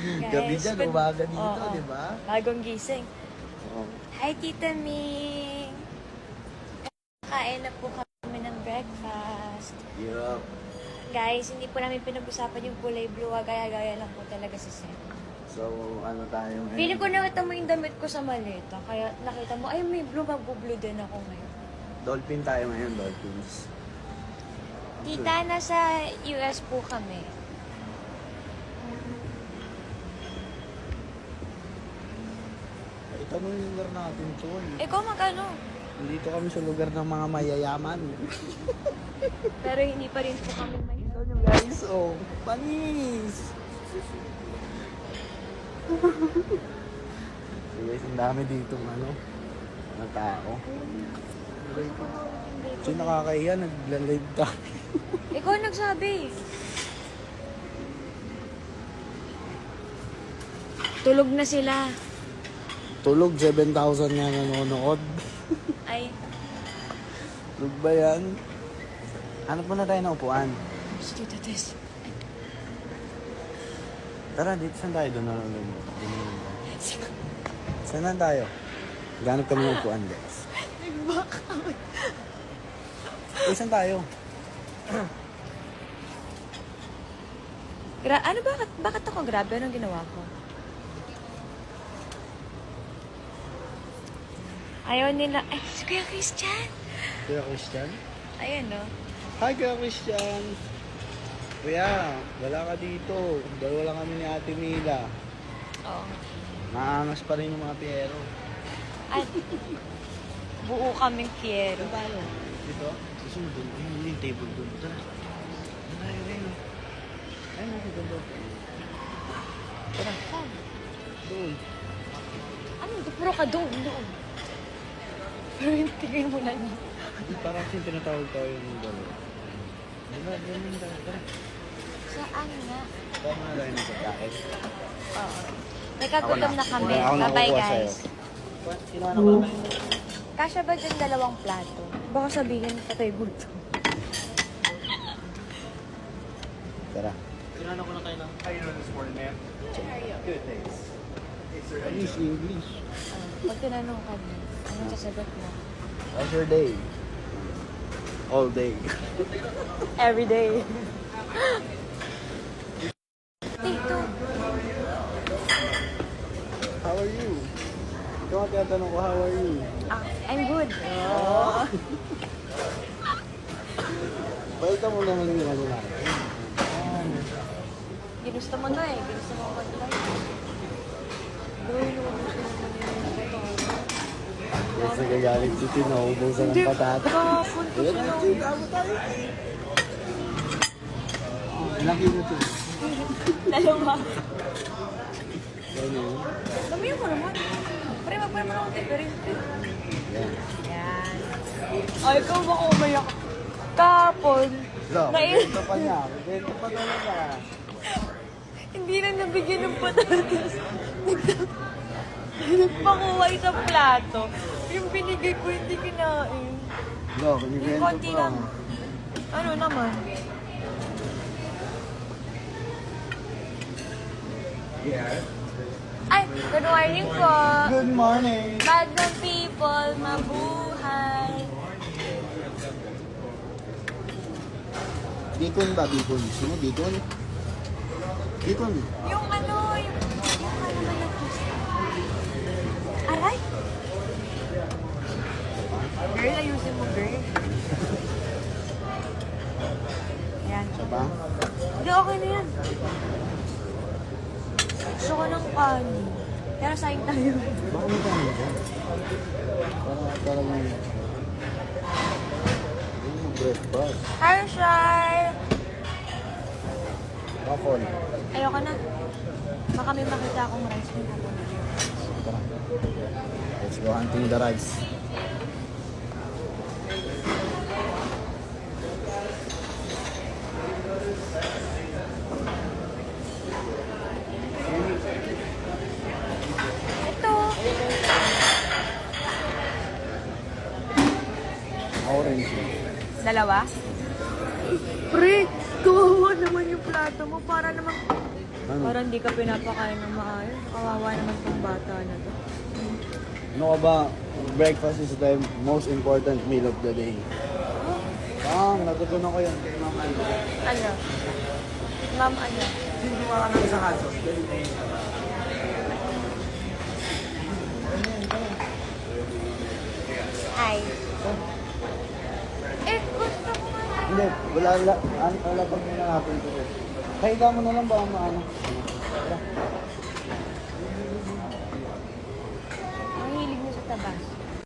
Gabi dyan, umaga dito, Oo. di ba? Bagong gising. Oo. Hi, Tita Ming! Kain na po kami ng breakfast. Yup. Guys, hindi po namin pinag-usapan yung kulay blue. Gaya-gaya lang po talaga si Seth. So, ano tayo ngayon? Feeling ko nakita mo yung damit ko sa maleta. Kaya nakita mo, ay may blue, magbo-blue din ako ngayon. Dolphin tayo ngayon, dolphins. Tita, nasa US po kami. Ito mo yung lugar natin, Chol. Ikaw mag-ano? Dito kami sa lugar ng mga mayayaman. Pero hindi pa rin po kami may... Ito nyo guys, oh. Panis! So guys, ang dami dito ano, mga tao. So nakakahiya, nagla-live tayo. Ikaw nagsabi. Tulog na sila. Tulog, 7,000 nga nanonood. Ay, Tulog ba yan? Hanap mo na tayo ng upuan. si Tita Tess. Tara, dito saan tayo? Doon na lang. Saan na tayo? Ganap kami ng upuan, guys. Saan tayo? Ano bakit ako grabe? Anong ginawa ko? Ayaw nila. Ay, si Kuya Christian. Kuya Christian? Ayan, no? Hi, Kuya Christian! Kuya, wala ka dito. Dalawa lang kami ni Ate Mila. Oo. Maangas pa rin yung mga piyero. At buo kaming fiero. Tayo. Dito? Susunod doon. Ayun yung table doon. Tara. Doon tayo rin. Ayun ako doon. Tara. Doon. Ano? Pero ka doon. Pero yung tingin mo lang. Parang kasi tinatawag tayo ng dalawa. Doon tayo. Tara. Saan nga? Tama na tayo ng pagkain. Oo. Nagkagutom na kami. Ako na Bye-bye, kukuha guys. sa'yo. Kinuha na ko na tayo. Kasya ba dyan 2 plato? Baka sabihin patay gutom. Tara. Sinano ko na kayo ng how you doing this morning, ma'am? Good, thanks. English. Pag tinanong ka niya, anong sasagot mo? How's your day? All day. Every day. Tito. How are you? Ikaw ang tinatanong ko, how are you? I'm good. Balita mo naman yung ano natin. Ginusto mo na eh. Ginusto mo mag-live. Gawin mo gusto mo Yes, nagagalit si Tino, nauubusan ng patata. Kapon ko Ayan, siya. nagtitamo tayo. Ilang kilo ito? 2. Ganyan. Damihan mo naman. Pre, magpapala mo ng diferente. Yan. Yan. Ay, ikaw baka umayak. Kapon. Lo, bento pa niya. Bento pa talaga. Hindi na nabigyan ng patatas. Nagpakuha isang plato. Yung binigay ko hindi kinain. Lo, Yung binibento konti pa. lang. Ano naman? Ay, good morning po. Good morning. Magnum people, mabuhay. Bacon ba? Bacon. Sino bacon? Bacon. Yung ano, yung ano man ng Aray! Girl, ayusin mo, girl. Ayan. Siya ba? Hindi, okay na yan. Gusto ko ng kanin. Pero sayang tayo. Baka may tayo dyan. Parang yung breakfast. Hi, Shai! Waffle. Ayoko na. Baka may makita akong rice cream ako. Tara. Let's go hunting the rice. Ito. Orange. Dalawa? Pre, kawawa naman yung plato mo. Para naman Ano? Parang hindi ka pinapakain ng maayos. Kawawa naman tong bata na to. Ano ka ba? Breakfast is the most important meal of the day. Natutunan ko yan kay Ma'am Alba. Ano? Ma'am, ano? Sino gumawa ka ng sa kaso? Ay. Eh, gusto ko nga. Hindi, wala pag muna natin ito. Kaya mo na lang ba maano? Mahilig mo sa tabas.